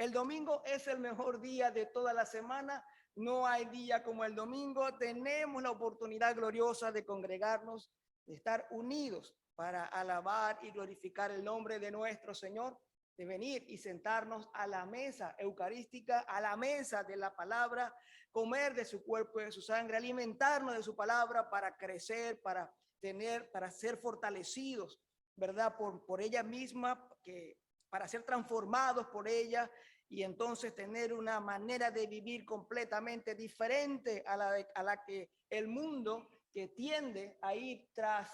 El domingo es el mejor día de toda la semana. No hay día como el domingo. Tenemos la oportunidad gloriosa de congregarnos, de estar unidos para alabar y glorificar el nombre de nuestro Señor, de venir y sentarnos a la mesa eucarística, a la mesa de la palabra, comer de su cuerpo y de su sangre, alimentarnos de su palabra para crecer, para ser fortalecidos, ¿verdad? Por ella misma, para ser transformados por ella y entonces tener una manera de vivir completamente diferente a la que el mundo, que tiende a ir tras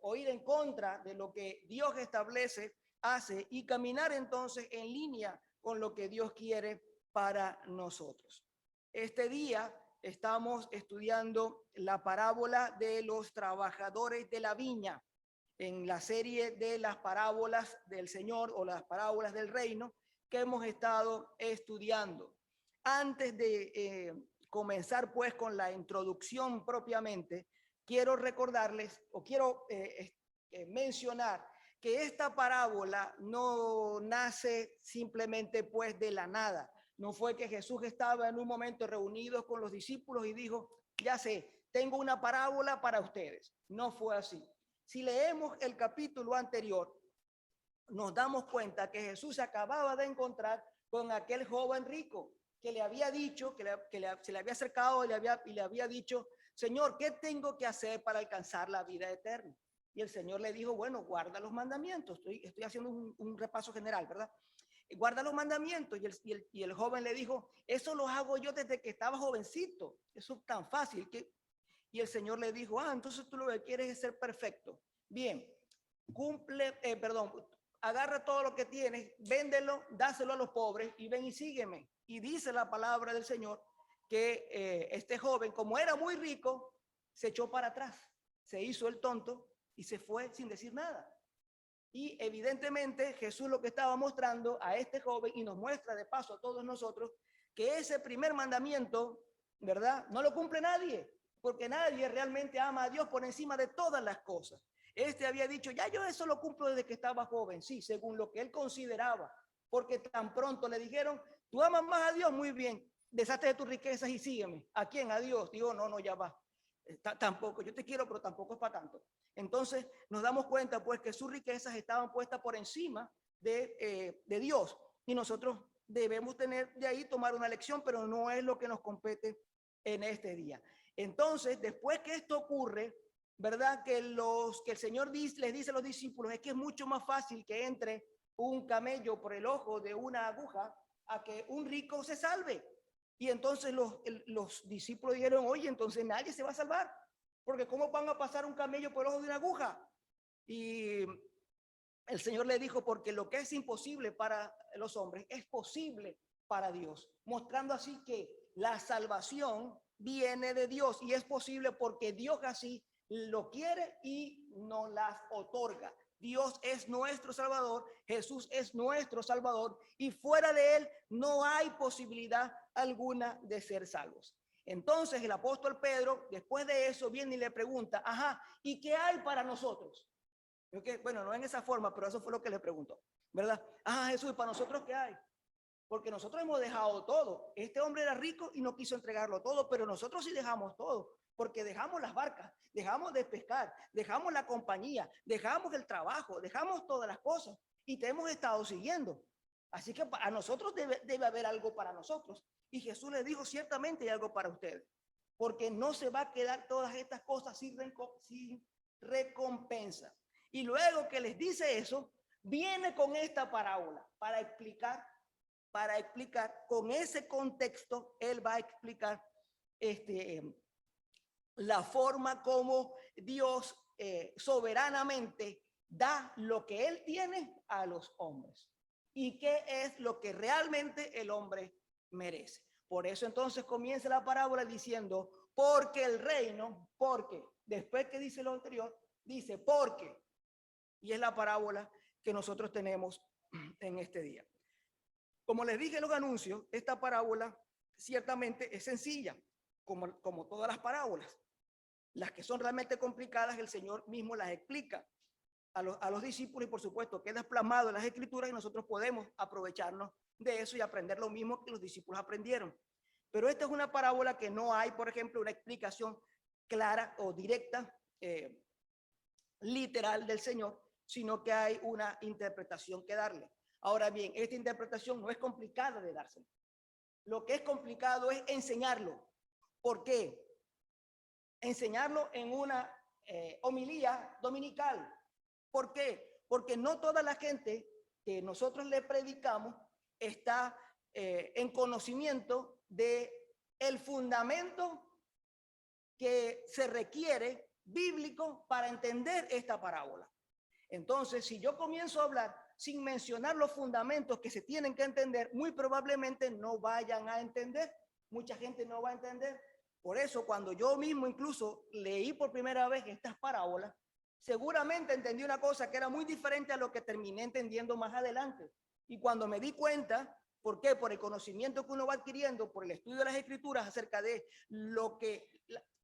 o ir en contra de lo que Dios establece, hace, y caminar entonces en línea con lo que Dios quiere para nosotros. Este día estamos estudiando la parábola de los trabajadores de la viña en la serie de las parábolas del Señor o las parábolas del reino que hemos estado estudiando. Antes de comenzar pues con la introducción propiamente, quiero recordarles o quiero mencionar que esta parábola no nace simplemente pues de la nada. No fue que Jesús estaba en un momento reunidos con los discípulos y dijo, ya sé, tengo una parábola para ustedes. No fue así. Si leemos el capítulo anterior, nos damos cuenta que Jesús se acababa de encontrar con aquel joven rico que le había dicho, se le había acercado y le había dicho, Señor, ¿qué tengo que hacer para alcanzar la vida eterna? Y el Señor le dijo, bueno, guarda los mandamientos. Estoy haciendo un repaso general, ¿verdad? Guarda los mandamientos. Y el joven le dijo, eso lo hago yo desde que estaba jovencito. Eso es tan fácil. Y el Señor le dijo, entonces tú lo que quieres es ser perfecto. Bien, agarra todo lo que tienes, véndelo, dáselo a los pobres y ven y sígueme. Y dice la palabra del Señor que este joven, como era muy rico, se echó para atrás, se hizo el tonto y se fue sin decir nada. Y evidentemente Jesús lo que estaba mostrando a este joven, y nos muestra de paso a todos nosotros, que ese primer mandamiento, ¿verdad? No lo cumple nadie, porque nadie realmente ama a Dios por encima de todas las cosas. Este había dicho, ya yo eso lo cumplo desde que estaba joven, sí, según lo que él consideraba, porque tan pronto le dijeron, tú amas más a Dios, muy bien, deshazte de tus riquezas y sígueme. ¿A quién? A Dios. Digo, no, ya va. Tampoco, yo te quiero, pero tampoco es para tanto. Entonces nos damos cuenta pues que sus riquezas estaban puestas por encima de Dios, y nosotros debemos tener de ahí tomar una lección, pero no es lo que nos compete en este día. Entonces, después que esto ocurre, ¿verdad? Que el Señor les dice a los discípulos, es que es mucho más fácil que entre un camello por el ojo de una aguja a que un rico se salve. Y entonces los discípulos dijeron, oye, entonces nadie se va a salvar, porque ¿cómo van a pasar un camello por el ojo de una aguja? Y el Señor le dijo, porque lo que es imposible para los hombres es posible para Dios, mostrando así que la salvación viene de Dios y es posible porque Dios así lo quiere y nos las otorga. Dios es nuestro Salvador, Jesús es nuestro Salvador, y fuera de él no hay posibilidad alguna de ser salvos. Entonces el apóstol Pedro, después de eso, viene y le pregunta, ¿y qué hay para nosotros? Okay, bueno, no en esa forma, pero eso fue lo que le preguntó, ¿verdad? Jesús, ¿para nosotros qué hay? Porque nosotros hemos dejado todo. Este hombre era rico y no quiso entregarlo todo, pero nosotros sí dejamos todo, porque dejamos las barcas, dejamos de pescar, dejamos la compañía, dejamos el trabajo, dejamos todas las cosas y te hemos estado siguiendo. Así que a nosotros debe haber algo para nosotros. Y Jesús le dijo, ciertamente hay algo para ustedes, porque no se va a quedar todas estas cosas sin recompensa. Y luego que les dice eso, viene con esta parábola para explicar con ese contexto, él va a explicar la forma como Dios soberanamente da lo que él tiene a los hombres y qué es lo que realmente el hombre merece. Por eso entonces comienza la parábola diciendo, porque el reino, porque, después que dice lo anterior, dice porque, y es la parábola que nosotros tenemos en este día. Como les dije en los anuncios, esta parábola ciertamente es sencilla, como todas las parábolas. Las que son realmente complicadas, el Señor mismo las explica. a los discípulos y por supuesto queda plasmado en las escrituras y nosotros podemos aprovecharnos de eso y aprender lo mismo que los discípulos aprendieron. Pero esta es una parábola que no hay, por ejemplo, una explicación clara o directa, literal del Señor, sino que hay una interpretación que darle. Ahora bien, esta interpretación no es complicada de dársela. Lo que es complicado es enseñarlo. ¿Por qué? Enseñarlo en una homilía dominical. ¿Por qué? Porque no toda la gente que nosotros le predicamos está en conocimiento de el fundamento que se requiere bíblico para entender esta parábola. Entonces, si yo comienzo a hablar sin mencionar los fundamentos que se tienen que entender, muy probablemente no vayan a entender. Mucha gente no va a entender. Por eso, cuando yo mismo incluso leí por primera vez estas parábolas, seguramente entendí una cosa que era muy diferente a lo que terminé entendiendo más adelante. Y cuando me di cuenta, ¿por qué? Por el conocimiento que uno va adquiriendo, por el estudio de las escrituras acerca de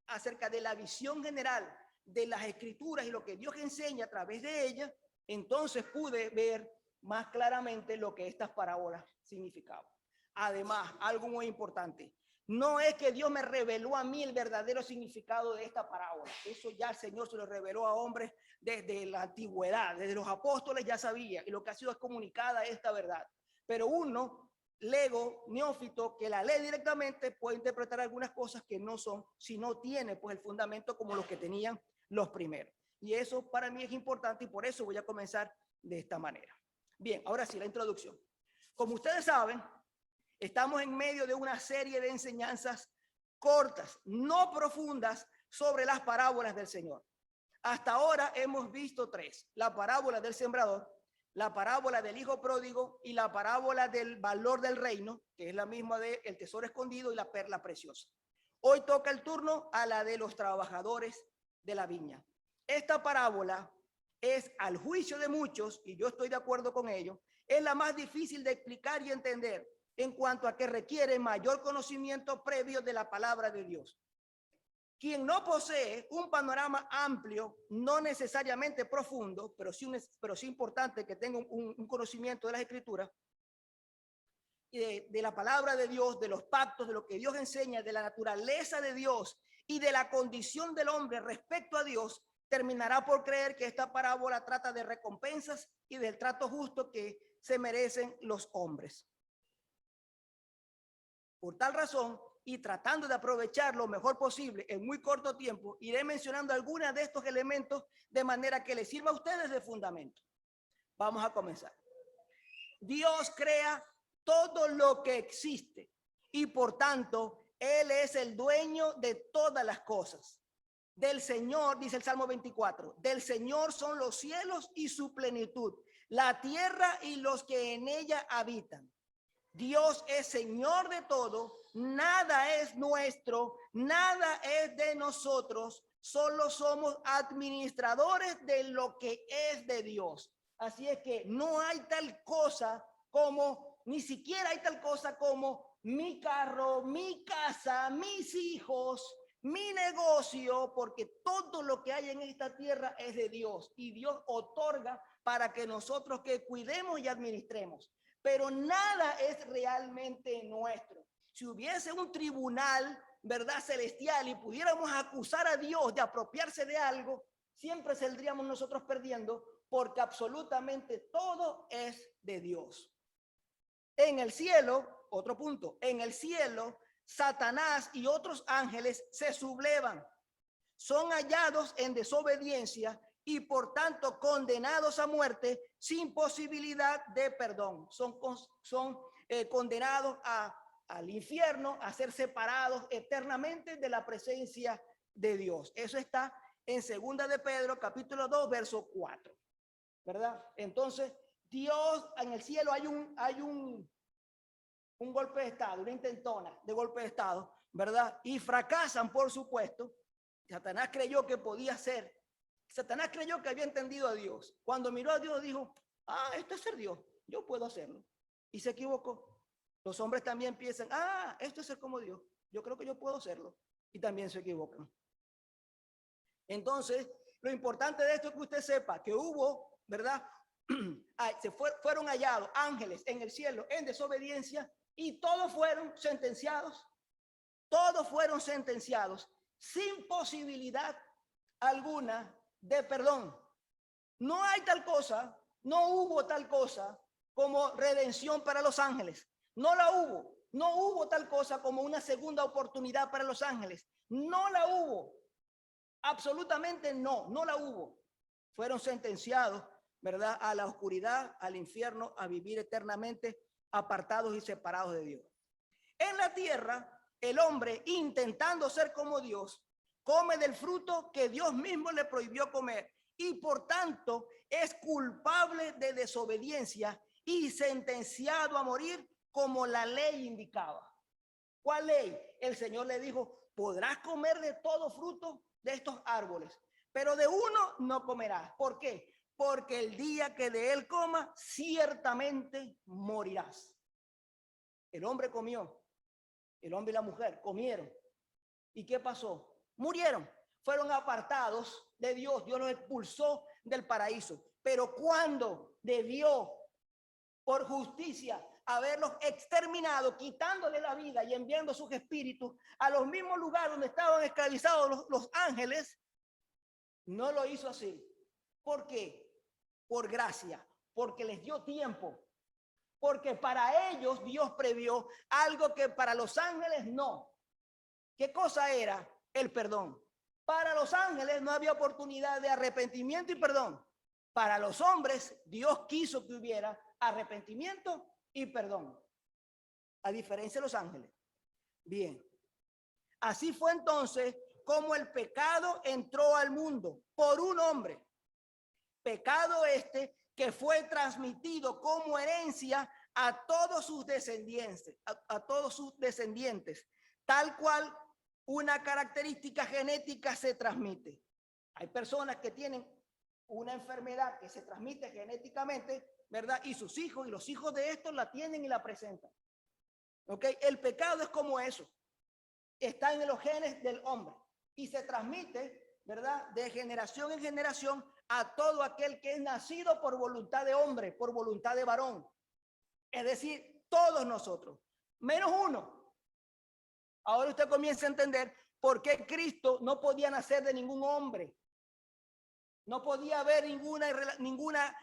acerca de la visión general de las escrituras y lo que Dios enseña a través de ellas, entonces pude ver más claramente lo que estas parábolas significaban. Además, algo muy importante, no es que Dios me reveló a mí el verdadero significado de esta parábola. Eso ya el Señor se lo reveló a hombres desde la antigüedad, desde los apóstoles ya sabía, y lo que ha sido es comunicada esta verdad. Pero uno, lego, neófito, que la lee directamente, puede interpretar algunas cosas que no son, si no tiene pues el fundamento como los que tenían los primeros. Y eso para mí es importante y por eso voy a comenzar de esta manera. Bien, ahora sí, la introducción. Como ustedes saben, estamos en medio de una serie de enseñanzas cortas, no profundas, sobre las parábolas del Señor. Hasta ahora hemos visto tres: la parábola del sembrador, la parábola del hijo pródigo y la parábola del valor del reino, que es la misma del tesoro escondido y la perla preciosa. Hoy toca el turno a la de los trabajadores de la viña. Esta parábola es, al juicio de muchos, y yo estoy de acuerdo con ello, es la más difícil de explicar y entender en cuanto a que requiere mayor conocimiento previo de la palabra de Dios. Quien no posee un panorama amplio, no necesariamente profundo, pero sí importante que tenga un conocimiento de las escrituras, de la palabra de Dios, de los pactos, de lo que Dios enseña, de la naturaleza de Dios y de la condición del hombre respecto a Dios, terminará por creer que esta parábola trata de recompensas y del trato justo que se merecen los hombres. Por tal razón, y tratando de aprovechar lo mejor posible en muy corto tiempo, iré mencionando algunos de estos elementos de manera que les sirva a ustedes de fundamento. Vamos a comenzar. Dios crea todo lo que existe y por tanto Él es el dueño de todas las cosas. Del Señor, dice el Salmo 24, del Señor son los cielos y su plenitud, la tierra y los que en ella habitan. Dios es Señor de todo, nada es nuestro, nada es de nosotros, solo somos administradores de lo que es de Dios. Así es que no hay tal cosa como, ni siquiera hay tal cosa como mi carro, mi casa, mis hijos, mi negocio, porque todo lo que hay en esta tierra es de Dios y Dios otorga para que nosotros que cuidemos y administremos. Pero nada es realmente nuestro. Si hubiese un tribunal, ¿verdad?, celestial y pudiéramos acusar a Dios de apropiarse de algo, siempre saldríamos nosotros perdiendo porque absolutamente todo es de Dios. En el cielo, otro punto, en el cielo, Satanás y otros ángeles se sublevan, son hallados en desobediencia y por tanto condenados a muerte sin posibilidad de perdón. Son condenados al infierno, a ser separados eternamente de la presencia de Dios. Eso está en 2 de Pedro, capítulo 2, verso 4, ¿verdad? Entonces, Dios, en el cielo hay un golpe de estado, una intentona de golpe de estado, ¿verdad? Y fracasan, por supuesto. Satanás creyó que podía ser. Satanás creyó que había entendido a Dios. Cuando miró a Dios dijo, esto es ser Dios, yo puedo hacerlo. Y se equivocó. Los hombres también piensan, esto es ser como Dios, yo creo que yo puedo hacerlo. Y también se equivocan. Entonces, lo importante de esto es que usted sepa que hubo, ¿verdad? Fueron hallados ángeles en el cielo en desobediencia y todos fueron sentenciados. Todos fueron sentenciados sin posibilidad alguna de perdón. No hay tal cosa, no hubo tal cosa como redención para los ángeles. No la hubo. No hubo tal cosa como una segunda oportunidad para los ángeles. No la hubo. Absolutamente no, no la hubo. Fueron sentenciados, ¿verdad?, a la oscuridad, al infierno, a vivir eternamente apartados y separados de Dios. En la tierra, el hombre, intentando ser como Dios, come del fruto que Dios mismo le prohibió comer y por tanto es culpable de desobediencia y sentenciado a morir como la ley indicaba. ¿Cuál ley? El Señor le dijo, podrás comer de todo fruto de estos árboles, pero de uno no comerás. ¿Por qué? Porque el día que de él comas, ciertamente morirás. El hombre comió, el hombre y la mujer comieron. ¿Y qué pasó? Murieron, fueron apartados de Dios. Dios los expulsó del paraíso. Pero cuando debió, por justicia, haberlos exterminado, quitándole la vida y enviando sus espíritus a los mismos lugares donde estaban esclavizados los ángeles, no lo hizo así. ¿Por qué? Por gracia, porque les dio tiempo, porque para ellos Dios previó algo que para los ángeles no. ¿Qué cosa era? El perdón. Para los ángeles no había oportunidad de arrepentimiento y perdón. Para los hombres, Dios quiso que hubiera arrepentimiento y perdón, a diferencia de los ángeles. Bien, así fue entonces como el pecado entró al mundo por un hombre. Pecado este que fue transmitido como herencia a todos sus descendientes, a todos sus descendientes, tal cual una característica genética se transmite. Hay personas que tienen una enfermedad que se transmite genéticamente, ¿verdad? Y sus hijos y los hijos de estos la tienen y la presentan. ¿Ok? El pecado es como eso. Está en los genes del hombre y se transmite, ¿verdad?, de generación en generación a todo aquel que es nacido por voluntad de hombre, por voluntad de varón. Es decir, todos nosotros, menos uno. Ahora usted comienza a entender por qué Cristo no podía nacer de ningún hombre. No podía haber ninguna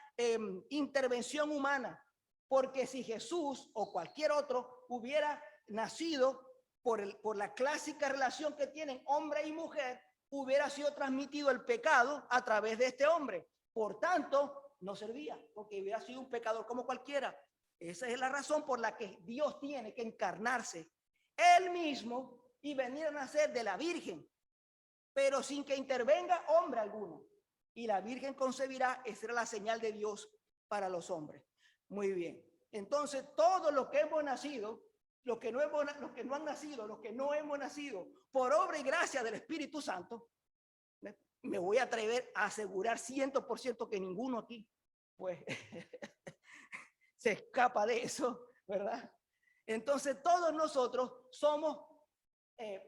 intervención humana. Porque si Jesús o cualquier otro hubiera nacido por la clásica relación que tienen hombre y mujer, hubiera sido transmitido el pecado a través de este hombre. Por tanto, no servía, porque hubiera sido un pecador como cualquiera. Esa es la razón por la que Dios tiene que encarnarse él mismo y venir a nacer de la Virgen, pero sin que intervenga hombre alguno. Y la Virgen concebirá, esa era la señal de Dios para los hombres. Muy bien. Entonces, todos los que hemos nacido, los que no han nacido, los que no hemos nacido, por obra y gracia del Espíritu Santo, me voy a atrever a asegurar 100% que ninguno aquí, pues, se escapa de eso, ¿verdad? Entonces, todos nosotros somos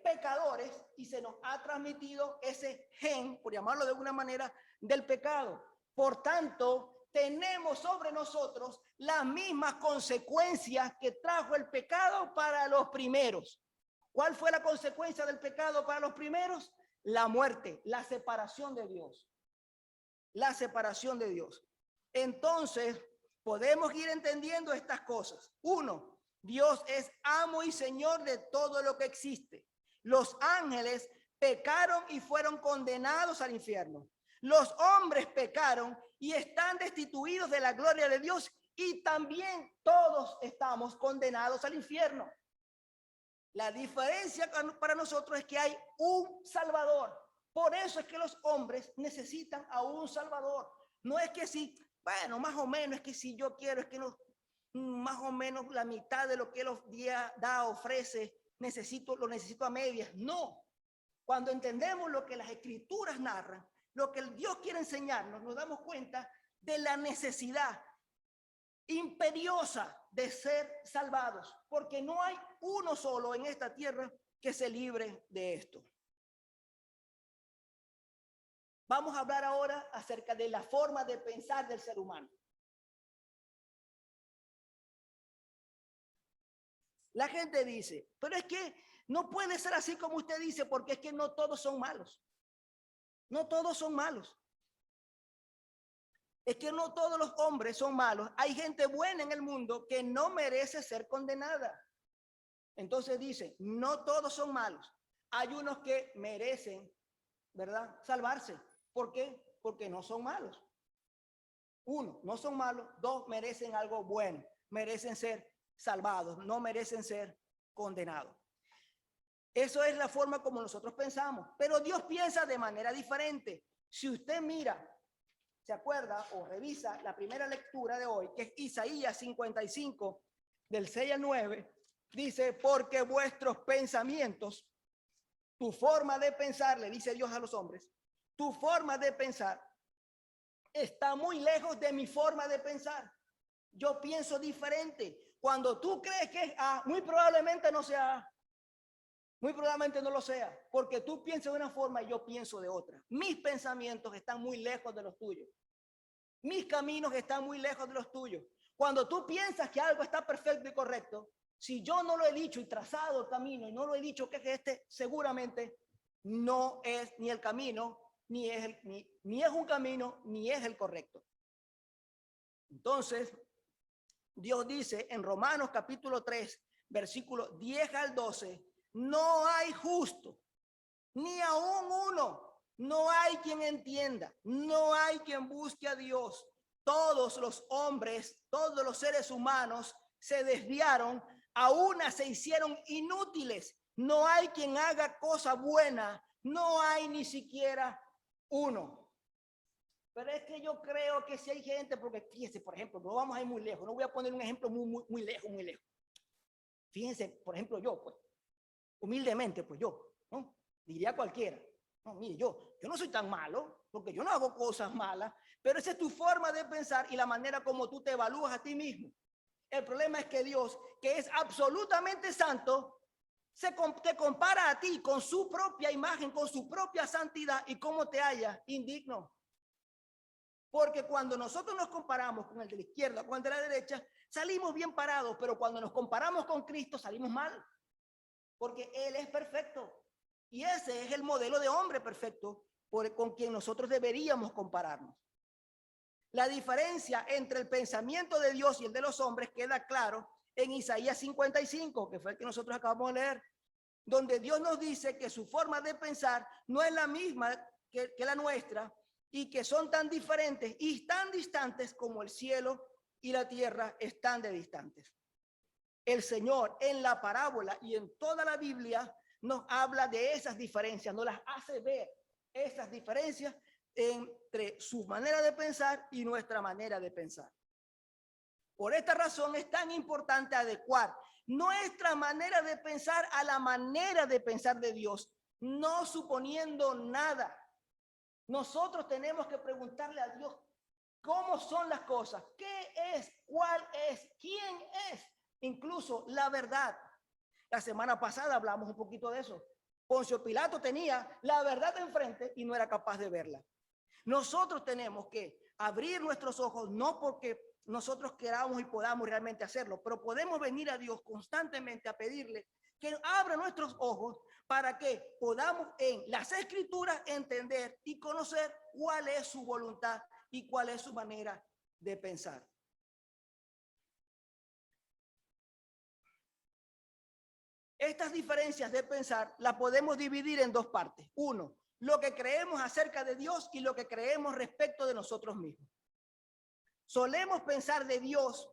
pecadores y se nos ha transmitido ese gen, por llamarlo de alguna manera, del pecado. Por tanto, tenemos sobre nosotros las mismas consecuencias que trajo el pecado para los primeros. ¿Cuál fue la consecuencia del pecado para los primeros? La muerte, la separación de Dios. La separación de Dios. Entonces, podemos ir entendiendo estas cosas. Uno, Dios es amo y señor de todo lo que existe. Los ángeles pecaron y fueron condenados al infierno. Los hombres pecaron y están destituidos de la gloria de Dios y también todos estamos condenados al infierno. La diferencia para nosotros es que hay un Salvador. Por eso es que los hombres necesitan a un Salvador. No es que si, bueno, más o menos, es que si yo quiero, es que no, más o menos la mitad de lo que Él da, ofrece, lo necesito a medias. No. Cuando entendemos lo que las Escrituras narran, lo que el Dios quiere enseñarnos, nos damos cuenta de la necesidad imperiosa de ser salvados, porque no hay uno solo en esta tierra que se libre de esto. Vamos a hablar ahora acerca de la forma de pensar del ser humano. La gente dice, pero es que no puede ser así como usted dice, porque es que no todos son malos. No todos son malos. Es que no todos los hombres son malos. Hay gente buena en el mundo que no merece ser condenada. Entonces dice, no todos son malos. Hay unos que merecen, ¿verdad?, salvarse. ¿Por qué? Porque no son malos. Uno, no son malos. Dos, merecen algo bueno. Merecen ser salvados. No merecen ser condenados. Eso es la forma como nosotros pensamos. Pero Dios piensa de manera diferente. Si usted mira, se acuerda o revisa la primera lectura de hoy, que es Isaías 55, del 6 al 9, dice, porque vuestros pensamientos, tu forma de pensar, le dice Dios a los hombres, tu forma de pensar está muy lejos de mi forma de pensar. Yo pienso diferente. Cuando tú crees que es A, muy probablemente no sea A. Muy probablemente no lo sea, porque tú piensas de una forma y yo pienso de otra. Mis pensamientos están muy lejos de los tuyos. Mis caminos están muy lejos de los tuyos. Cuando tú piensas que algo está perfecto y correcto, si yo no lo he dicho y trazado el camino y no lo he dicho que este seguramente no es ni el camino, ni es un camino, ni es el correcto. Entonces, Dios dice en Romanos capítulo 3, versículo 10 al 12, no hay justo, ni aún uno. No hay quien entienda, no hay quien busque a Dios. Todos los hombres, todos los seres humanos se desviaron, a una se hicieron inútiles. No hay quien haga cosa buena, no hay ni siquiera uno. Pero es que yo creo que si hay gente, porque fíjense, por ejemplo, no vamos a ir muy lejos, no voy a poner un ejemplo muy lejos, muy lejos. Fíjense, por ejemplo, yo, pues, humildemente, pues yo, ¿no? Diría cualquiera, no, mire, yo no soy tan malo, porque yo no hago cosas malas, pero esa es tu forma de pensar y la manera como tú te evalúas a ti mismo. El problema es que Dios, que es absolutamente santo, te compara a ti con su propia imagen, con su propia santidad y cómo te halla indigno. Porque cuando nosotros nos comparamos con el de la izquierda, con el de la derecha, salimos bien parados, pero cuando nos comparamos con Cristo salimos mal. Porque Él es perfecto. Y ese es el modelo de hombre perfecto con quien nosotros deberíamos compararnos. La diferencia entre el pensamiento de Dios y el de los hombres queda claro en Isaías 55, que fue el que nosotros acabamos de leer, donde Dios nos dice que su forma de pensar no es la misma que la nuestra y que son tan diferentes y tan distantes como el cielo y la tierra están de distantes. El Señor en la parábola y en toda la Biblia nos habla de esas diferencias, nos las hace ver, esas diferencias entre su manera de pensar y nuestra manera de pensar. Por esta razón es tan importante adecuar nuestra manera de pensar a la manera de pensar de Dios, no suponiendo nada. Nosotros tenemos que preguntarle a Dios cómo son las cosas, qué es, cuál es, quién es, incluso la verdad. La semana pasada hablamos un poquito de eso. Poncio Pilato tenía la verdad enfrente y no era capaz de verla. Nosotros tenemos que abrir nuestros ojos, no porque nosotros queramos y podamos realmente hacerlo, pero podemos venir a Dios constantemente a pedirle que abra nuestros ojos para que podamos en las Escrituras entender y conocer cuál es su voluntad y cuál es su manera de pensar. Estas diferencias de pensar las podemos dividir en dos partes. Uno, lo que creemos acerca de Dios y lo que creemos respecto de nosotros mismos. Solemos pensar de Dios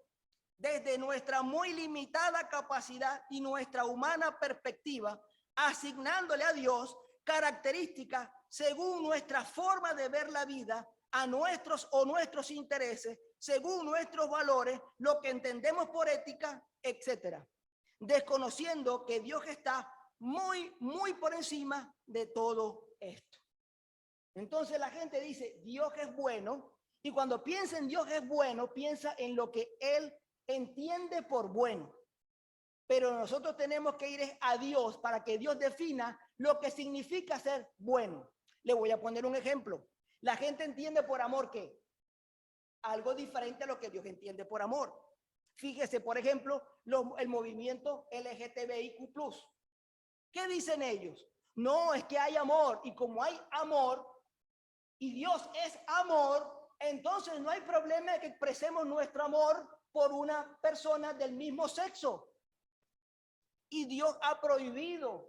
desde nuestra muy limitada capacidad y nuestra humana perspectiva, asignándole a Dios características según nuestra forma de ver la vida, a nuestros intereses, según nuestros valores, lo que entendemos por ética, etcétera, desconociendo que Dios está muy por encima de todo esto. Entonces la gente dice, Dios es bueno, y cuando piensa en Dios es bueno, piensa en lo que Él entiende por bueno. Pero nosotros tenemos que ir a Dios para que Dios defina lo que significa ser bueno. Le voy a poner un ejemplo. La gente entiende por amor ¿qué? Algo diferente a lo que Dios entiende por amor. Fíjese, por ejemplo, el movimiento LGTBIQ+. ¿Qué dicen ellos? No, es que hay amor, y como hay amor, y Dios es amor, entonces no hay problema de que expresemos nuestro amor por una persona del mismo sexo. Y Dios ha prohibido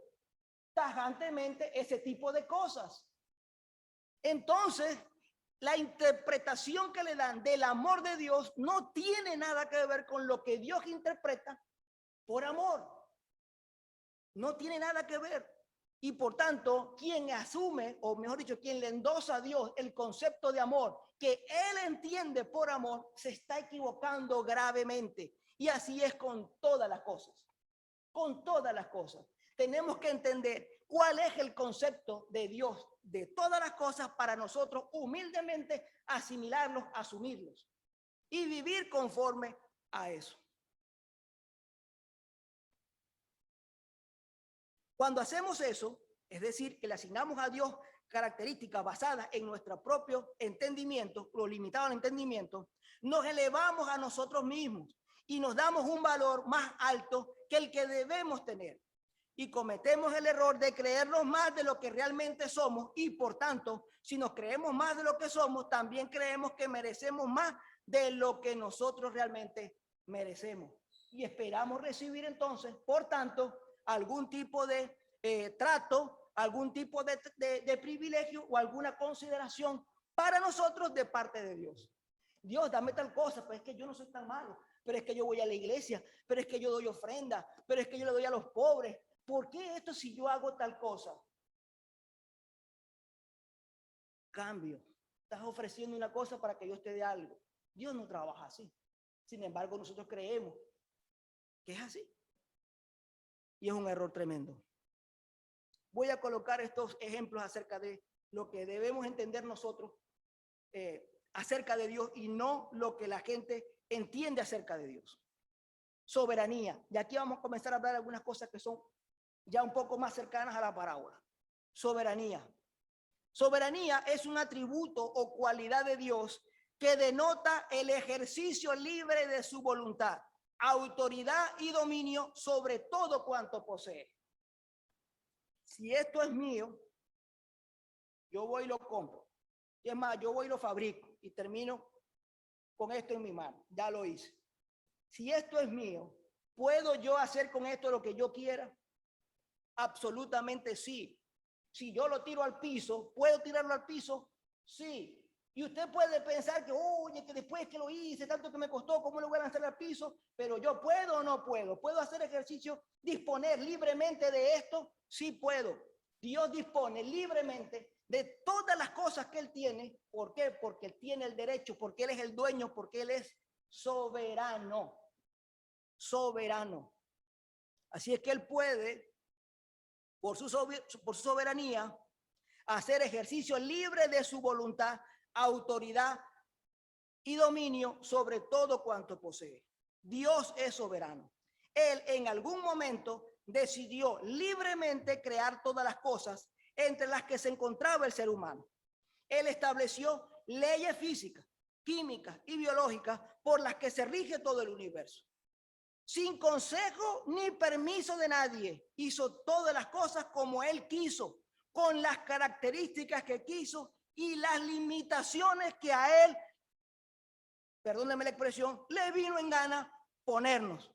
tajantemente ese tipo de cosas. Entonces, la interpretación que le dan del amor de Dios no tiene nada que ver con lo que Dios interpreta por amor. No tiene nada que ver. Y por tanto, quien asume, o mejor dicho, quien le endosa a Dios el concepto de amor que él entiende por amor, se está equivocando gravemente. Y así es con todas las cosas. Con todas las cosas. Tenemos que entender cuál es el concepto de Dios de todas las cosas para nosotros humildemente asimilarlos, asumirlos y vivir conforme a eso. Cuando hacemos eso, es decir, que le asignamos a Dios características basadas en nuestro propio entendimiento, lo limitado al entendimiento, nos elevamos a nosotros mismos y nos damos un valor más alto que el que debemos tener. Y cometemos el error de creernos más de lo que realmente somos y por tanto, si nos creemos más de lo que somos, también creemos que merecemos más de lo que nosotros realmente merecemos. Y esperamos recibir entonces, por tanto, algún tipo de trato, algún tipo de privilegio o alguna consideración para nosotros de parte de Dios. Dios, dame tal cosa, pues es que yo no soy tan malo, pero es que yo voy a la iglesia, pero es que yo doy ofrenda, pero es que yo le doy a los pobres. ¿Por qué esto si yo hago tal cosa? Cambio. Estás ofreciendo una cosa para que Dios te dé algo. Dios no trabaja así. Sin embargo, nosotros creemos que es así. Y es un error tremendo. Voy a colocar estos ejemplos acerca de lo que debemos entender nosotros acerca de Dios y no lo que la gente entiende acerca de Dios. Soberanía. Y aquí vamos a comenzar a hablar de algunas cosas que son ya un poco más cercanas a la parábola. Soberanía. Soberanía es un atributo o cualidad de Dios que denota el ejercicio libre de su voluntad, autoridad y dominio sobre todo cuanto posee. Si esto es mío, yo voy y lo compro. Y es más, yo voy y lo fabrico y termino con esto en mi mano. Ya lo hice. Si esto es mío, ¿puedo yo hacer con esto lo que yo quiera? Absolutamente sí. Si yo lo tiro al piso, ¿puedo tirarlo al piso? Sí. Y usted puede pensar que, oye, que después que lo hice, tanto que me costó, ¿cómo lo voy a lanzar al piso? Pero yo puedo o no puedo. ¿Puedo hacer ejercicio, disponer libremente de esto? Sí puedo. Dios dispone libremente de todas las cosas que Él tiene. ¿Por qué? Porque Él tiene el derecho, porque Él es el dueño, porque Él es soberano. Soberano. Así es que Él puede, por su soberanía, hacer ejercicio libre de su voluntad, autoridad y dominio sobre todo cuanto posee. Dios es soberano. Él en algún momento decidió libremente crear todas las cosas entre las que se encontraba el ser humano. Él estableció leyes físicas, químicas y biológicas por las que se rige todo el universo. Sin consejo ni permiso de nadie, hizo todas las cosas como Él quiso, con las características que quiso y las limitaciones que a Él, perdónenme la expresión, le vino en gana ponernos.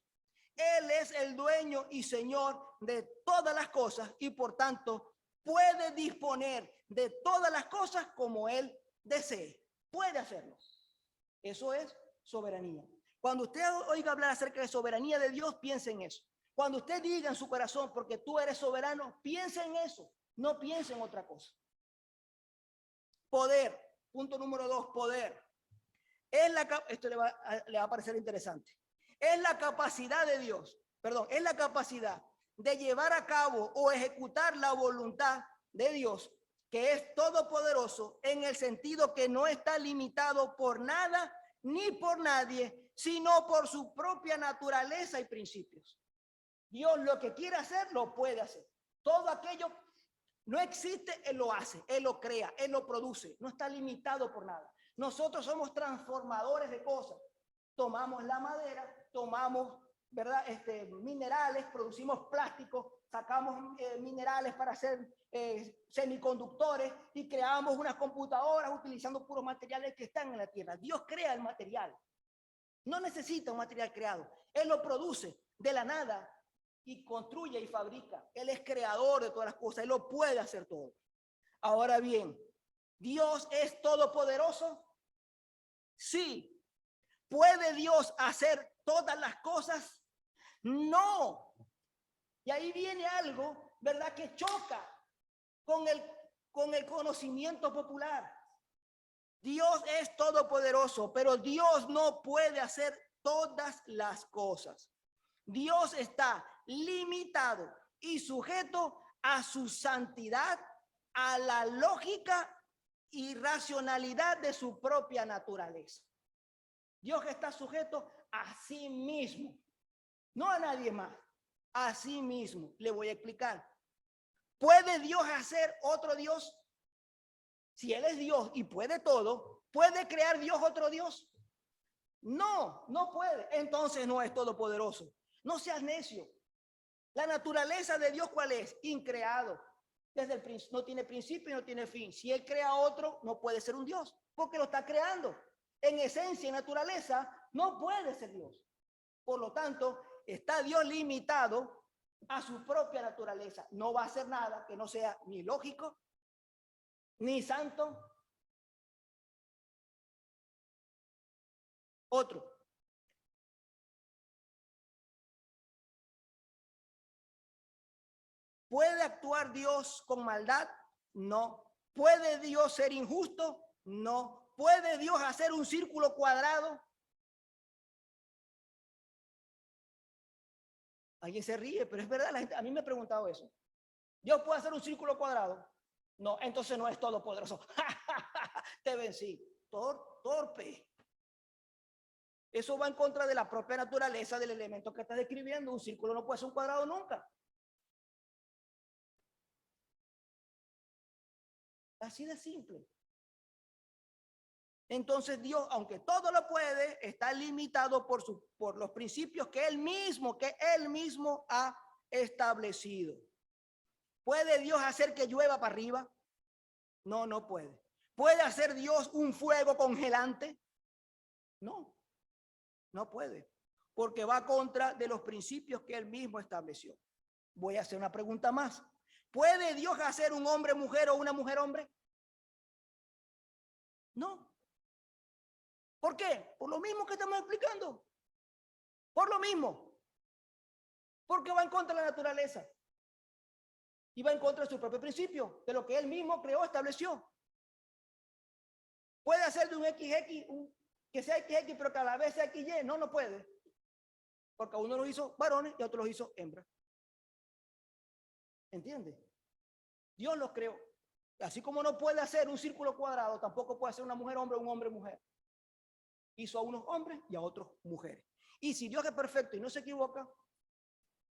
Él es el dueño y señor de todas las cosas y por tanto puede disponer de todas las cosas como Él desee. Puede hacerlo. Eso es soberanía. Cuando usted oiga hablar acerca de soberanía de Dios, piense en eso. Cuando usted diga en su corazón, porque tú eres soberano, piense en eso. No piense en otra cosa. Poder. Punto número 2, poder. Esto le va a parecer interesante. Es la capacidad de Dios, es la capacidad de llevar a cabo o ejecutar la voluntad de Dios, que es todopoderoso en el sentido que no está limitado por nada ni por nadie, sino por su propia naturaleza y principios. Dios lo que quiere hacer, lo puede hacer. Todo aquello No existe, Él lo hace, Él lo crea, Él lo produce. No está limitado por nada. Nosotros somos transformadores de cosas. Tomamos la madera, tomamos, ¿verdad? Minerales, producimos plásticos, sacamos minerales para hacer semiconductores y creamos unas computadoras utilizando puros materiales que están en la tierra. Dios crea el material. No necesita un material creado. Él lo produce de la nada y construye y fabrica. Él es creador de todas las cosas. Él lo puede hacer todo. Ahora bien, ¿Dios es todopoderoso? Sí. ¿Puede Dios hacer todas las cosas? No. Y ahí viene algo, ¿verdad?, que choca con el conocimiento popular. Dios es todopoderoso, pero Dios no puede hacer todas las cosas. Dios está limitado y sujeto a su santidad, a la lógica y racionalidad de su propia naturaleza. Dios está sujeto a sí mismo, no a nadie más, a sí mismo. Le voy a explicar. ¿Puede Dios hacer otro Dios? Si Él es Dios y puede todo, ¿puede crear Dios otro Dios? No, no puede. Entonces no es todopoderoso. No seas necio. La naturaleza de Dios, ¿cuál es? Increado. Desde el principio, no tiene principio y no tiene fin. Si Él crea otro, no puede ser un Dios, porque lo está creando. En esencia y naturaleza, no puede ser Dios. Por lo tanto, está Dios limitado a su propia naturaleza. No va a hacer nada que no sea ni lógico, ni santo. Otro. ¿Puede actuar Dios con maldad? No. ¿Puede Dios ser injusto? No. ¿Puede Dios hacer un círculo cuadrado? Alguien se ríe, pero es verdad, la gente, a mí me ha preguntado eso. ¿Dios puede hacer un círculo cuadrado? No, entonces no es todopoderoso. Te vencí. Torpe. Eso va en contra de la propia naturaleza del elemento que estás describiendo. Un círculo no puede ser un cuadrado nunca. Así de simple. Entonces Dios, aunque todo lo puede, está limitado por los principios que Él mismo ha establecido. ¿Puede Dios hacer que llueva para arriba? No, no puede. ¿Puede hacer Dios un fuego congelante? No, no puede, porque va contra de los principios que Él mismo estableció. Voy a hacer una pregunta más. ¿Puede Dios hacer un hombre mujer o una mujer hombre? No. ¿Por qué? Por lo mismo que estamos explicando. Por lo mismo. Porque va en contra de la naturaleza. Y va en contra de su propio principio, de lo que Él mismo creó, estableció. Puede hacer de un XX, que sea XX, pero que a la vez sea XY. No, no puede. Porque a uno los hizo varones y a otro los hizo hembras. ¿Entiende? Dios los creó. Así como no puede hacer un círculo cuadrado, tampoco puede hacer una mujer hombre o un hombre mujer. Hizo a unos hombres y a otros mujeres. Y si Dios es perfecto y no se equivoca,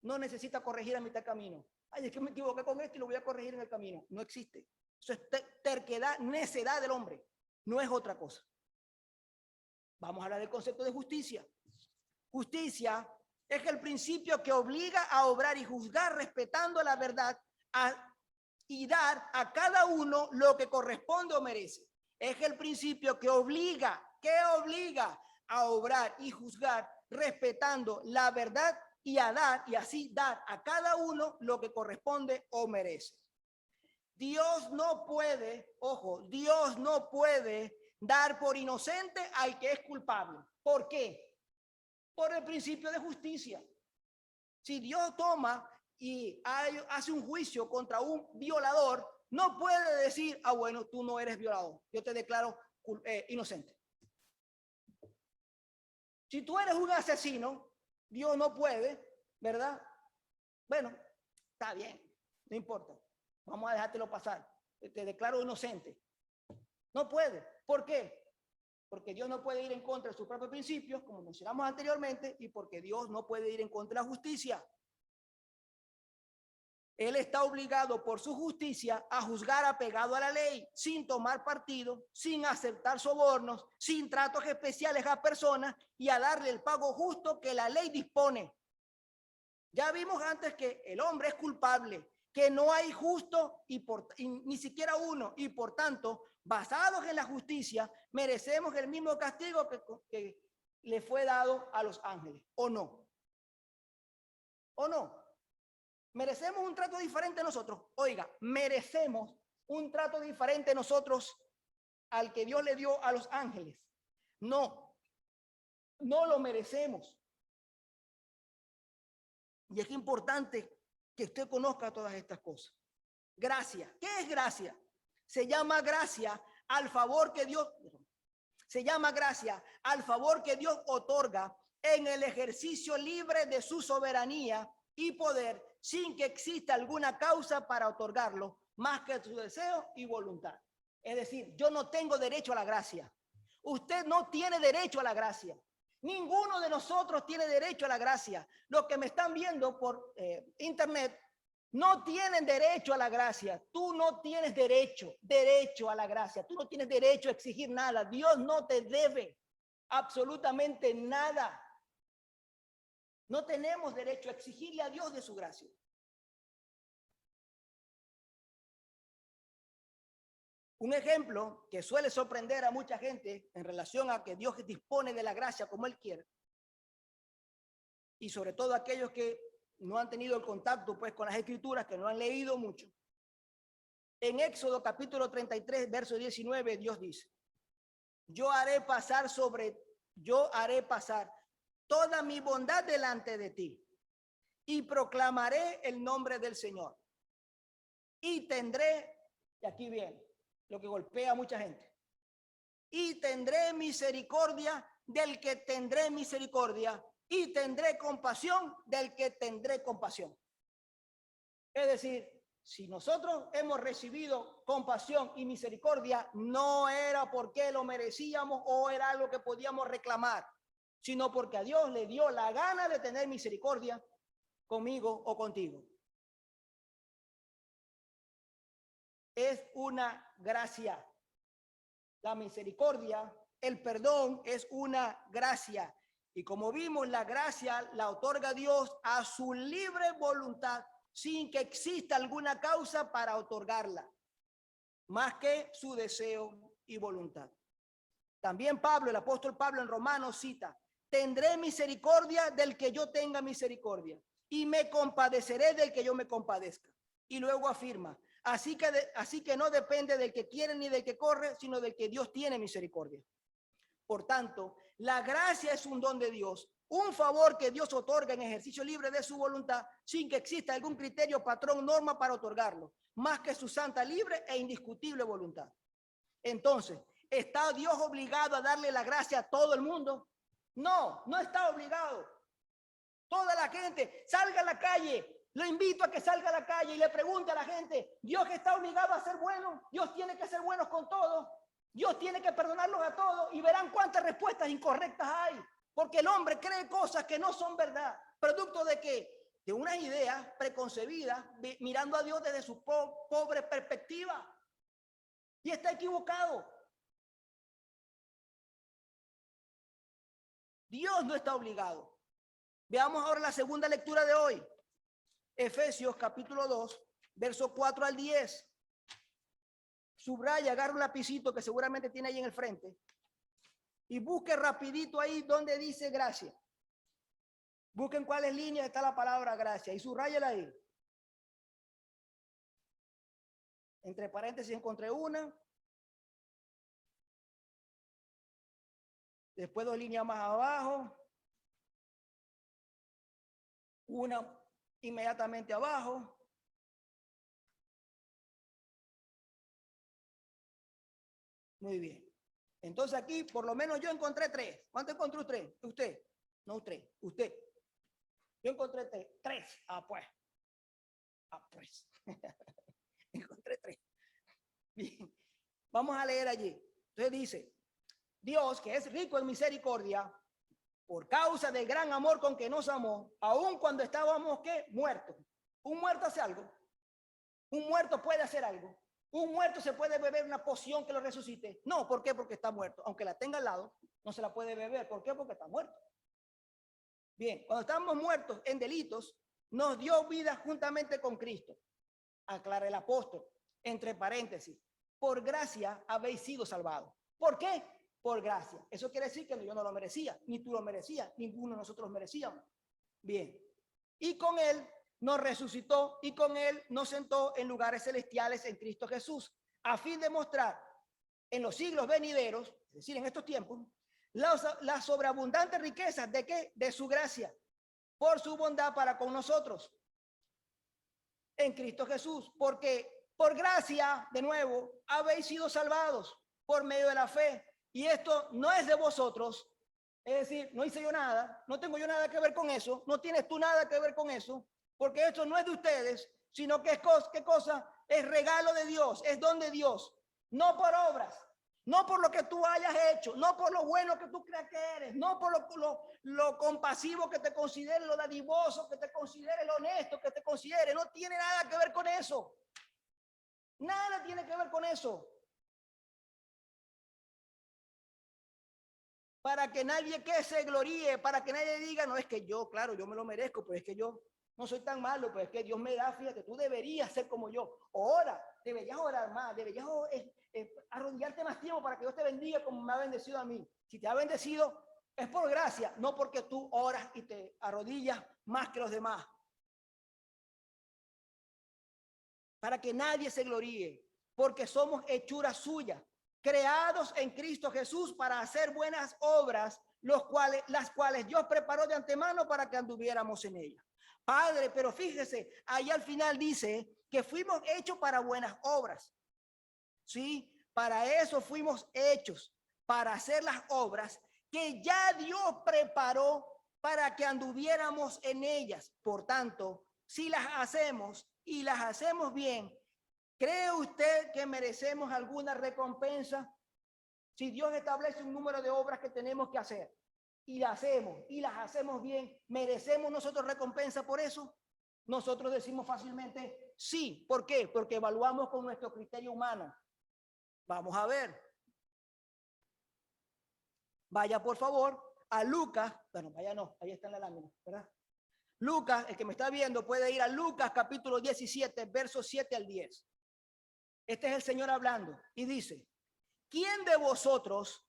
no necesita corregir a mitad de camino. Ay, es que me equivoqué con esto y lo voy a corregir en el camino. No existe. Eso es terquedad, necedad del hombre. No es otra cosa. Vamos a hablar del concepto de justicia. Justicia es el principio que obliga a obrar y juzgar respetando la verdad y dar a cada uno lo que corresponde o merece. Es el principio que obliga a obrar y juzgar respetando la verdad y a dar y así dar a cada uno lo que corresponde o merece. Dios no puede, ojo, Dios no puede dar por inocente al que es culpable. ¿Por qué? Por el principio de justicia. Si Dios toma y hace un juicio contra un violador, no puede decir, ah, bueno, tú no eres violador, yo te declaro inocente. Si tú eres un asesino, Dios no puede, ¿verdad? Bueno, está bien, no importa, vamos a dejártelo pasar, te declaro inocente. No puede. ¿Por qué? Porque Dios no puede ir en contra de sus propios principios, como mencionamos anteriormente, y porque Dios no puede ir en contra de la justicia. Él está obligado por su justicia a juzgar apegado a la ley, sin tomar partido, sin aceptar sobornos, sin tratos especiales a personas y a darle el pago justo que la ley dispone. Ya vimos antes que el hombre es culpable, que no hay justo y ni siquiera uno, y por tanto, basados en la justicia, merecemos el mismo castigo que le fue dado a los ángeles, ¿o no? ¿O no? ¿Merecemos un trato diferente nosotros? Oiga, merecemos un trato diferente nosotros al que Dios le dio a los ángeles. No, no lo merecemos. Y es importante que usted conozca todas estas cosas. Gracia. ¿Qué es gracia? Se llama gracia al favor que Dios, se llama gracia al favor que Dios otorga en el ejercicio libre de su soberanía y poder, sin que exista alguna causa para otorgarlo, más que su deseo y voluntad. Es decir, yo no tengo derecho a la gracia. Usted no tiene derecho a la gracia. Ninguno de nosotros tiene derecho a la gracia. Los que me están viendo por internet no tienen derecho a la gracia. Tú no tienes derecho a la gracia. Tú no tienes derecho a exigir nada. Dios no te debe absolutamente nada. No tenemos derecho a exigirle a Dios de su gracia. Un ejemplo que suele sorprender a mucha gente en relación a que Dios dispone de la gracia como Él quiere, y sobre todo aquellos que no han tenido el contacto pues con las Escrituras, que no han leído mucho. En Éxodo capítulo 33, verso 19, Dios dice: yo haré pasar toda mi bondad delante de ti y proclamaré el nombre del Señor. Y tendré, y aquí viene lo que golpea a mucha gente, y tendré misericordia del que tendré misericordia y tendré compasión del que tendré compasión. Es decir, si nosotros hemos recibido compasión y misericordia, no era porque lo merecíamos o era algo que podíamos reclamar, sino porque a Dios le dio la gana de tener misericordia conmigo o contigo. Es una gracia. La misericordia, el perdón es una gracia. Y como vimos, la gracia la otorga Dios a su libre voluntad, sin que exista alguna causa para otorgarla, más que su deseo y voluntad. También Pablo, el apóstol Pablo en Romanos cita: tendré misericordia del que yo tenga misericordia y me compadeceré del que yo me compadezca. Y luego afirma: así que no depende del que quiere ni del que corre, sino del que Dios tiene misericordia. Por tanto, la gracia es un don de Dios, un favor que Dios otorga en ejercicio libre de su voluntad, sin que exista algún criterio, patrón, norma para otorgarlo, más que su santa, libre e indiscutible voluntad. Entonces, ¿está Dios obligado a darle la gracia a todo el mundo? No, no está obligado. Toda la gente salga a la calle. Lo invito a que salga a la calle y le pregunte a la gente: ¿Dios está obligado a ser bueno? ¿Dios tiene que ser buenos con todos? ¿Dios tiene que perdonarlos a todos? Y verán cuántas respuestas incorrectas hay. Porque el hombre cree cosas que no son verdad. ¿Producto de qué? De unas ideas preconcebidas, mirando a Dios desde su pobre perspectiva. Y está equivocado. Dios no está obligado. Veamos ahora la segunda lectura de hoy. Efesios capítulo 2, verso 4 al 10. Subraya, agarra un lapicito que seguramente tiene ahí en el frente y busque rapidito ahí donde dice gracia. Busquen cuáles líneas está la palabra gracia y subrayela ahí. Entre paréntesis encontré una. Después 2 líneas más abajo. Una inmediatamente abajo. Muy bien. Entonces aquí por lo menos yo encontré 3. ¿Cuánto encontró usted? Usted. No usted. Usted. Yo encontré 3. Ah, pues. Encontré 3. Bien. Vamos a leer allí. Entonces dice: Dios, que es rico en misericordia, por causa del gran amor con que nos amó, aun cuando estábamos, ¿qué? Muertos. ¿Un muerto hace algo? Un muerto puede hacer algo. Un muerto se puede beber una poción que lo resucite. No, ¿por qué? Porque está muerto. Aunque la tenga al lado, no se la puede beber. ¿Por qué? Porque está muerto. Bien, cuando estamos muertos en delitos, nos dio vida juntamente con Cristo. Aclara el apóstol, entre paréntesis. Por gracia habéis sido salvados. ¿Por qué? Por gracia. Eso quiere decir que yo no lo merecía, ni tú lo merecías, ninguno de nosotros merecíamos. Bien. Y con él nos resucitó y con él nos sentó en lugares celestiales en Cristo Jesús, a fin de mostrar en los siglos venideros, es decir, en estos tiempos, las sobreabundantes riquezas de qué? De su gracia, por su bondad para con nosotros en Cristo Jesús, porque por gracia, de nuevo, habéis sido salvados por medio de la fe, y esto no es de vosotros, es decir, no hice yo nada, no tengo yo nada que ver con eso, no tienes tú nada que ver con eso, porque esto no es de ustedes, sino que es ¿qué cosa? Es regalo de Dios, es don de Dios, no por obras, no por lo que tú hayas hecho, no por lo bueno que tú creas que eres, no por lo compasivo que te considere, lo dadivoso que te considere, lo honesto que te considere, no tiene nada que ver con eso. Nada tiene que ver con eso. Para que nadie que se gloríe, para que nadie diga, no es que yo, claro, yo me lo merezco, pero es que yo no soy tan malo, pues es que Dios me da, fíjate, tú deberías ser como yo. Ora, deberías orar más, deberías arrodillarte más tiempo para que Dios te bendiga como me ha bendecido a mí. Si te ha bendecido, es por gracia, no porque tú oras y te arrodillas más que los demás. Para que nadie se gloríe, porque somos hechuras suyas, creados en Cristo Jesús para hacer buenas obras, las cuales Dios preparó de antemano para que anduviéramos en ellas. Padre, pero fíjese, ahí al final dice que fuimos hechos para buenas obras. Sí, para eso fuimos hechos, para hacer las obras que ya Dios preparó para que anduviéramos en ellas. Por tanto, si las hacemos y las hacemos bien, ¿cree usted que merecemos alguna recompensa? Si Dios establece un número de obras que tenemos que hacer y las hacemos bien, ¿merecemos nosotros recompensa por eso? Nosotros decimos fácilmente sí. ¿Por qué? Porque evaluamos con nuestro criterio humano. Vamos a ver. Vaya por favor a Lucas. Bueno, vaya no, ahí está en la lámina, ¿verdad? Lucas, el que me está viendo puede ir a Lucas capítulo 17, versos 7 al 10. Este es el Señor hablando y dice, ¿quién de vosotros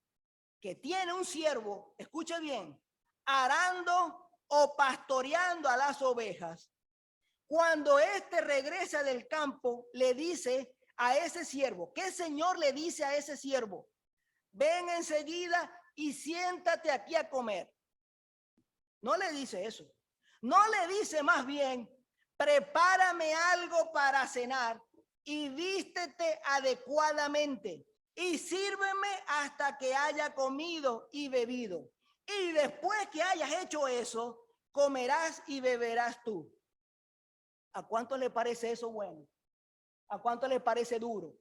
que tiene un siervo, escuche bien, arando o pastoreando a las ovejas, cuando éste regresa del campo, le dice a ese siervo, ¿qué señor le dice a ese siervo? Ven enseguida y siéntate aquí a comer. No le dice eso. No le dice más bien, prepárame algo para cenar y vístete adecuadamente y sírveme hasta que haya comido y bebido. Y después que hayas hecho eso, comerás y beberás tú. ¿A cuánto le parece eso bueno? ¿A cuánto le parece duro?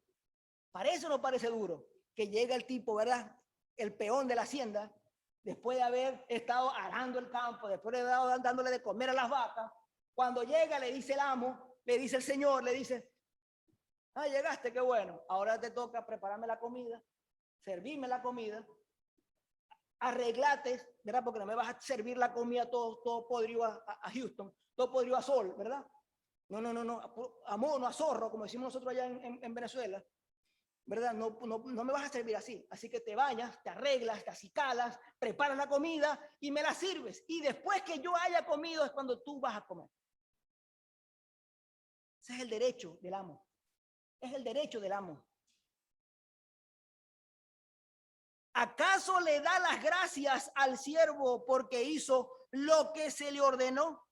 ¿Parece o no parece duro? Que llega el tipo, ¿verdad? El peón de la hacienda, después de haber estado arando el campo, después de haber dándole de comer a las vacas, cuando llega le dice el amo, le dice el señor, le dice, ah, llegaste, qué bueno, ahora te toca prepararme la comida, servirme la comida, arreglate, ¿verdad? Porque no me vas a servir la comida todo podrido a Houston, todo podrido a sol, ¿verdad? No, a mono, a zorro, como decimos nosotros allá en Venezuela, ¿verdad? No me vas a servir así. Así que te bañas, te arreglas, te acicalas, preparas la comida y me la sirves. Y después que yo haya comido es cuando tú vas a comer. Ese es el derecho del amo. Es el derecho del amo. ¿Acaso le da las gracias al siervo porque hizo lo que se le ordenó?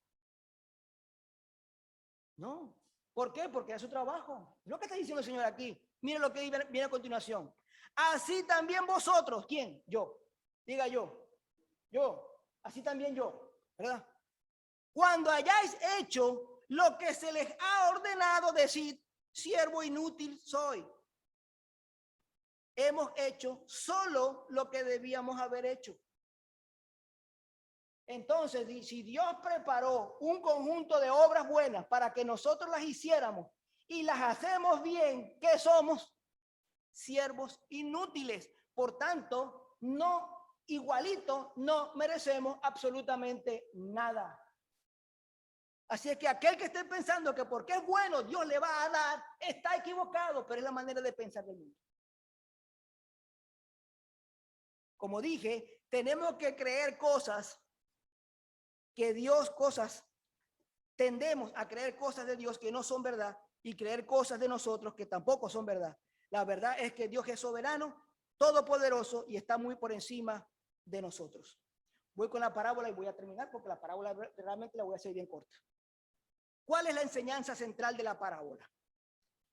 No. ¿Por qué? Porque es su trabajo. Lo que está diciendo el Señor aquí. Miren lo que viene a continuación. Así también vosotros. ¿Quién? Yo. Diga yo. Yo. Así también yo. ¿Verdad? Cuando hayáis hecho lo que se les ha ordenado, decid, siervo inútil soy. Hemos hecho solo lo que debíamos haber hecho. Entonces, si Dios preparó un conjunto de obras buenas para que nosotros las hiciéramos y las hacemos bien, ¿qué somos? Siervos inútiles. Por tanto, no merecemos absolutamente nada. Así es que aquel que esté pensando que porque es bueno Dios le va a dar, está equivocado, pero es la manera de pensar del mundo. Como dije, tenemos que creer cosas que Dios, tendemos a creer cosas de Dios que no son verdad y creer cosas de nosotros que tampoco son verdad. La verdad es que Dios es soberano, todopoderoso y está muy por encima de nosotros. Voy con la parábola y voy a terminar porque la parábola realmente la voy a hacer bien corta. ¿Cuál es la enseñanza central de la parábola?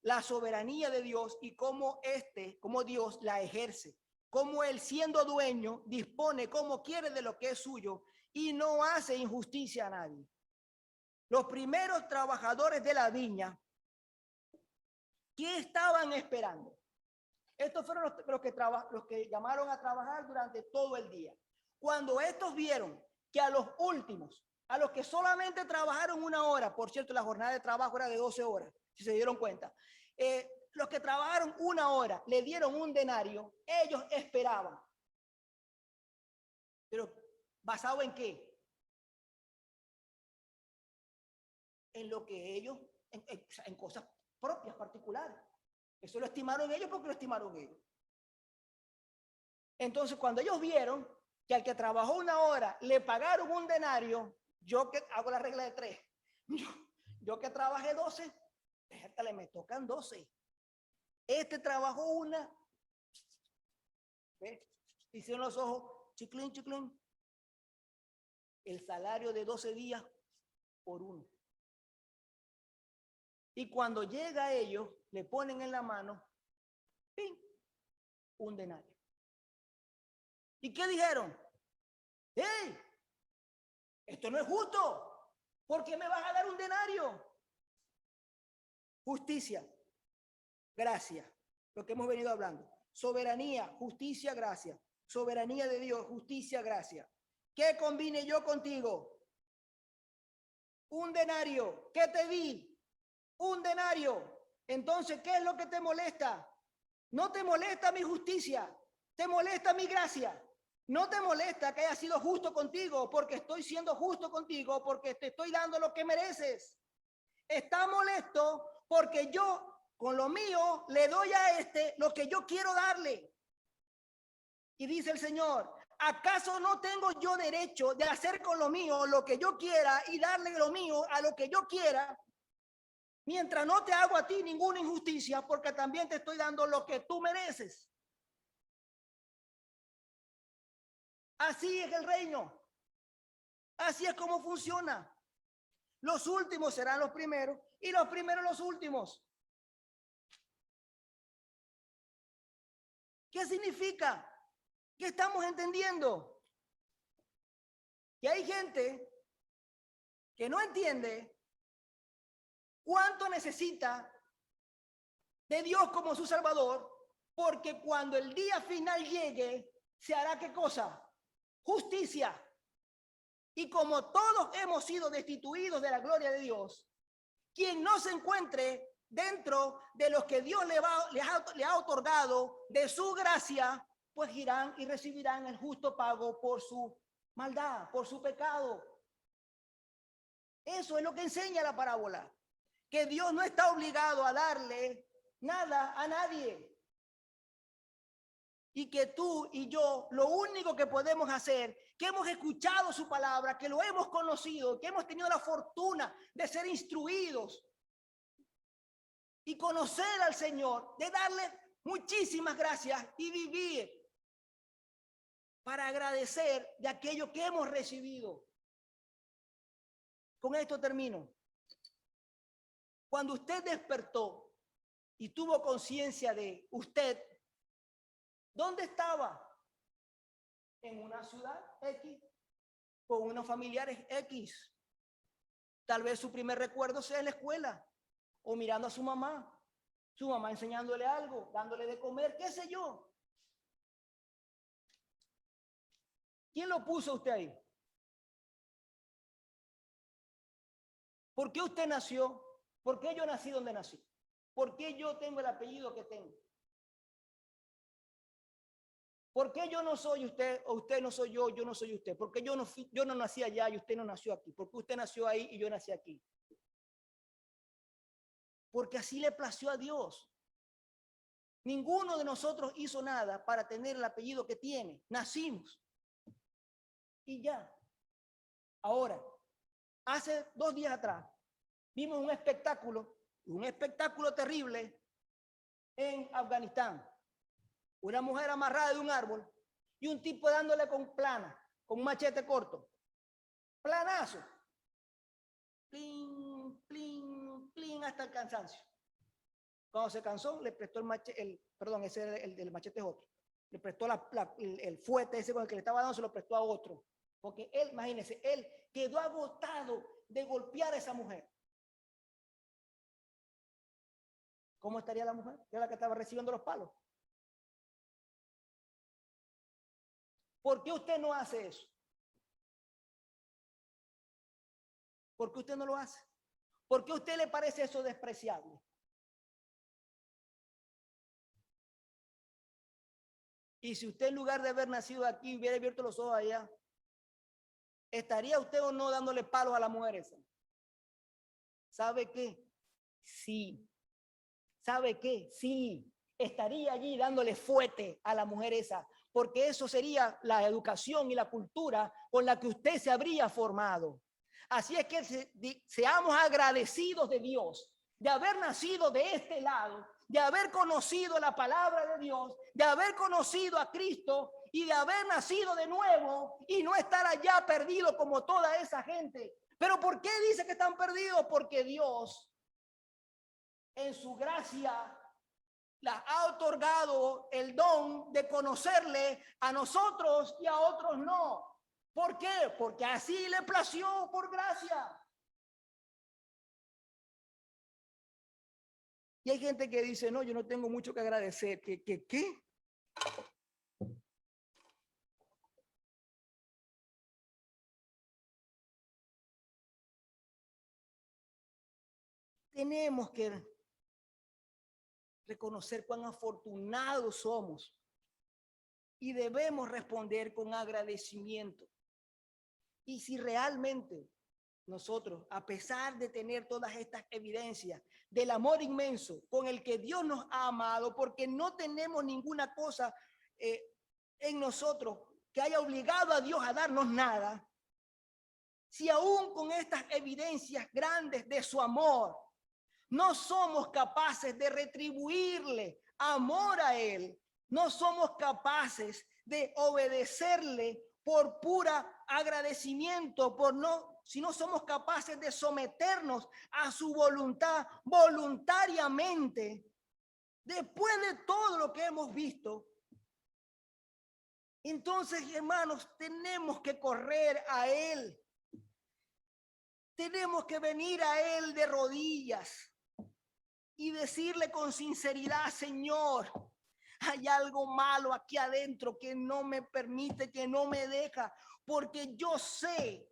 La soberanía de Dios y cómo Dios la ejerce, cómo Él siendo dueño dispone como quiere de lo que es suyo y no hace injusticia a nadie. Los primeros trabajadores de la viña, ¿qué estaban esperando? Estos fueron los que llamaron a trabajar durante todo el día. Cuando estos vieron que a los últimos, a los que solamente trabajaron una hora, por cierto, la jornada de trabajo era de 12 horas, si se dieron cuenta, los que trabajaron una hora le dieron un denario, ellos esperaban. Pero ¿basado en qué? En lo que ellos, en cosas propias, particulares. Eso lo estimaron ellos porque lo estimaron ellos. Entonces, cuando ellos vieron que al que trabajó una hora le pagaron un denario, yo que hago la regla de 3, yo que trabajé 12, déjale, me tocan 12. Este trabajó una, ¿ves? Hicieron los ojos, chiclín, chiclín. El salario de 12 días por uno. Y cuando llega a ellos, le ponen en la mano, ¡ping!, un denario. ¿Y qué dijeron? ¡Hey! Esto no es justo. ¿Por qué me vas a dar un denario? Justicia, gracia, lo que hemos venido hablando. Soberanía, justicia, gracia. Soberanía de Dios, justicia, gracia. ¿Qué combine yo contigo? Un denario. ¿Qué te di? Un denario. Entonces, ¿qué es lo que te molesta? No te molesta mi justicia, te molesta mi gracia. No te molesta que haya sido justo contigo porque estoy siendo justo contigo, porque te estoy dando lo que mereces. Está molesto porque yo con lo mío le doy a este lo que yo quiero darle. Y dice el Señor, ¿acaso no tengo yo derecho de hacer con lo mío lo que yo quiera y darle lo mío a lo que yo quiera? Mientras no te hago a ti ninguna injusticia, porque también te estoy dando lo que tú mereces. Así es el reino. Así es como funciona. Los últimos serán los primeros y los primeros los últimos. ¿Qué significa? ¿Qué estamos entendiendo? Que hay gente que no entiende cuánto necesita de Dios como su Salvador, porque cuando el día final llegue, se hará ¿qué cosa? Justicia. Y como todos hemos sido destituidos de la gloria de Dios, quien no se encuentre dentro de los que Dios le ha otorgado de su gracia, pues irán y recibirán el justo pago por su maldad, por su pecado. Eso es lo que enseña la parábola, que Dios no está obligado a darle nada a nadie. Y que tú y yo, lo único que podemos hacer, que hemos escuchado su palabra, que lo hemos conocido, que hemos tenido la fortuna de ser instruidos y conocer al Señor, de darle muchísimas gracias y vivir para agradecer de aquello que hemos recibido. Con esto termino. Cuando usted despertó y tuvo conciencia de usted, ¿dónde estaba? En una ciudad X, con unos familiares X. Tal vez su primer recuerdo sea en la escuela, o mirando a su mamá enseñándole algo, dándole de comer, qué sé yo. ¿Quién lo puso a usted ahí? ¿Por qué usted nació? ¿Por qué yo nací donde nací? ¿Por qué yo tengo el apellido que tengo? ¿Por qué yo no soy usted o usted no soy yo no soy usted? ¿Por qué yo no nací allá y usted no nació aquí? ¿Por qué usted nació ahí y yo nací aquí? Porque así le plació a Dios. Ninguno de nosotros hizo nada para tener el apellido que tiene. Nacimos. Y ya. Ahora, hace 2 días atrás, vimos un espectáculo terrible en Afganistán. Una mujer amarrada de un árbol y un tipo dándole con plana, con un machete corto. Planazo. Plin, plin, plin hasta el cansancio. Cuando se cansó, le prestó el machete, perdón, ese era el machete es otro. Le prestó el fuete ese con el que le estaba dando, se lo prestó a otro. Porque él, imagínense, él quedó agotado de golpear a esa mujer. ¿Cómo estaría la mujer? Que era la que estaba recibiendo los palos. ¿Por qué usted no hace eso? ¿Por qué usted no lo hace? ¿Por qué a usted le parece eso despreciable? Y si usted en lugar de haber nacido aquí hubiera abierto los ojos allá, ¿estaría usted o no dándole palos a la mujer esa? ¿Sabe qué? Sí. ¿Sabe qué? Sí. Estaría allí dándole fuete a la mujer esa, porque eso sería la educación y la cultura con la que usted se habría formado. Así es que seamos agradecidos de Dios, de haber nacido de este lado, de haber conocido la palabra de Dios, de haber conocido a Cristo y de haber nacido de nuevo y no estar allá perdido como toda esa gente. Pero ¿por qué dice que están perdidos? Porque Dios, en su gracia, les ha otorgado el don de conocerle a nosotros y a otros no. ¿Por qué? Porque así le plació por gracia. Y hay gente que dice, no, yo no tengo mucho que agradecer. ¿Qué? Tenemos que reconocer cuán afortunados somos y debemos responder con agradecimiento. Y si realmente nosotros, a pesar de tener todas estas evidencias del amor inmenso con el que Dios nos ha amado, porque no tenemos ninguna cosa en nosotros que haya obligado a Dios a darnos nada, si aún con estas evidencias grandes de su amor, no somos capaces de retribuirle amor a Él, no somos capaces de obedecerle por pura agradecimiento, si no somos capaces de someternos a su voluntad voluntariamente, después de todo lo que hemos visto, entonces, hermanos, tenemos que correr a Él. Tenemos que venir a Él de rodillas y decirle con sinceridad, Señor, hay algo malo aquí adentro que no me permite, que no me deja, porque yo sé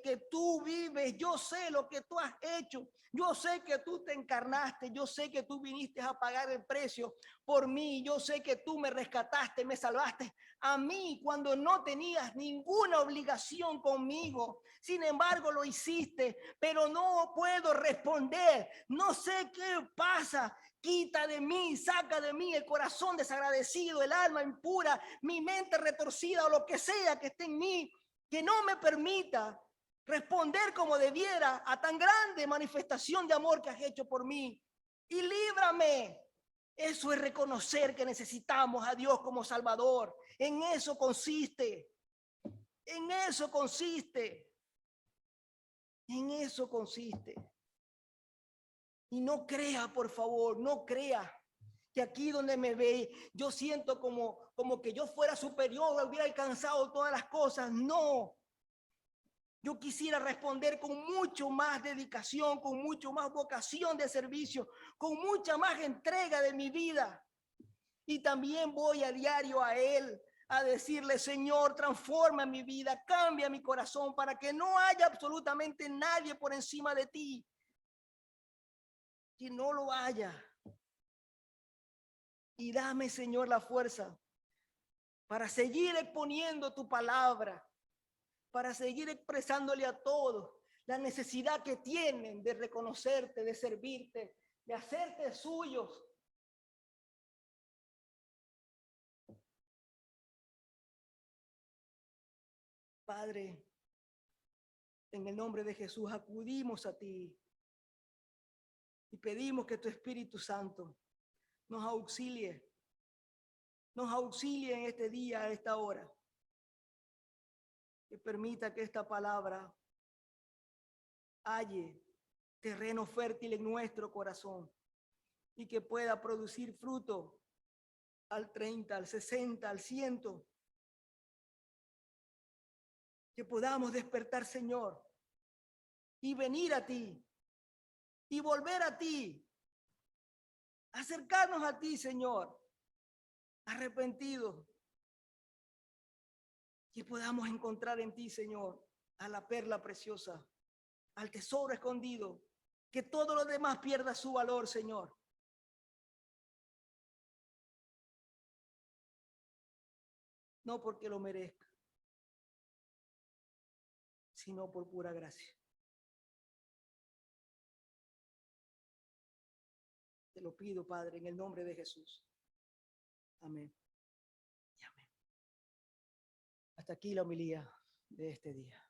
que tú vives, yo sé lo que tú has hecho, yo sé que tú te encarnaste, yo sé que tú viniste a pagar el precio por mí, yo sé que tú me rescataste, me salvaste a mí cuando no tenías ninguna obligación conmigo. Sin embargo, lo hiciste, pero no puedo responder, no sé qué pasa. Quita de mí, saca de mí el corazón desagradecido, el alma impura, mi mente retorcida o lo que sea que esté en mí, que no me permita responder como debiera a tan grande manifestación de amor que has hecho por mí. Y líbrame. Eso es reconocer que necesitamos a Dios como Salvador. En eso consiste. En eso consiste. En eso consiste. Y no crea, por favor, no crea que aquí donde me ve, yo siento como que yo fuera superior, hubiera alcanzado todas las cosas. No. Yo quisiera responder con mucho más dedicación, con mucho más vocación de servicio, con mucha más entrega de mi vida. Y también voy a diario a Él a decirle, Señor, transforma mi vida, cambia mi corazón para que no haya absolutamente nadie por encima de ti. que no lo haya. Y dame, Señor, la fuerza para seguir exponiendo tu palabra, para seguir expresándole a todos la necesidad que tienen de reconocerte, de servirte, de hacerte suyos. Padre, en el nombre de Jesús acudimos a ti y pedimos que tu Espíritu Santo nos auxilie en este día, a esta hora, que permita que esta palabra halle terreno fértil en nuestro corazón y que pueda producir fruto al 30, al 60, al 100. Que podamos despertar, Señor, y venir a ti, y volver a ti, acercarnos a ti, Señor, arrepentidos, que podamos encontrar en ti, Señor, a la perla preciosa, al tesoro escondido, que todo lo demás pierda su valor, Señor. No porque lo merezca, sino por pura gracia. Te lo pido, Padre, en el nombre de Jesús. Amén. Y amén. Hasta aquí la homilía de este día.